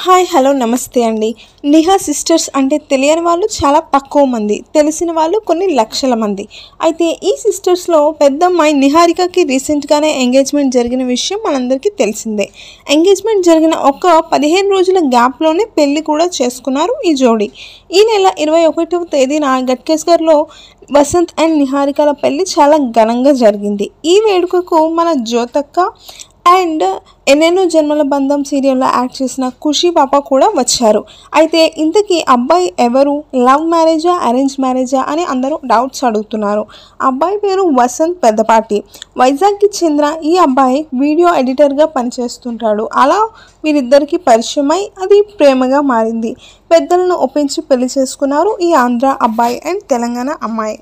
Hi hello నమస్తే అండి. Niha sisters అంటే తెలియని వాళ్ళు చాలా తక్కువ మంది, తెలిసిన వాళ్ళు కొన్ని లక్షల మంది. అయితే ఈ సిస్టర్స్లో పెద్దమ్మాయి నిహారికకి రీసెంట్గానే ఎంగేజ్మెంట్ జరిగిన విషయం మనందరికీ తెలిసిందే. ఎంగేజ్మెంట్ జరిగిన ఒక 15 రోజుల గ్యాప్లోనే పెళ్లి కూడా చేసుకున్నారు ఈ జోడీ. ఈ నెల 21వ తేదీన గట్కేసర్లో వసంత్ అండ్ నిహారికల పెళ్లి చాలా ఘనంగా జరిగింది. ఈ వేడుకకు మన జ్యోతక్క అండ్ ఎన్నెన్నో జన్మల బంధం సీరియల్లో యాక్ట్ చేసిన ఖుషి పాప కూడా వచ్చారు. అయితే ఇంతకీ అబ్బాయి ఎవరు, లవ్ మ్యారేజా అరేంజ్ మ్యారేజా అని అందరూ డౌట్స్ అడుగుతున్నారు. అబ్బాయి పేరు వసంత్ పెద్దపాటి. వైజాగ్కి చెందిన ఈ అబ్బాయి వీడియో ఎడిటర్గా పనిచేస్తుంటాడు. అలా వీరిద్దరికి పరిచయమై అది ప్రేమగా మారింది. పెద్దలను ఒప్పించి పెళ్లి చేసుకున్నారు ఈ ఆంధ్ర అబ్బాయి అండ్ తెలంగాణ అమ్మాయి.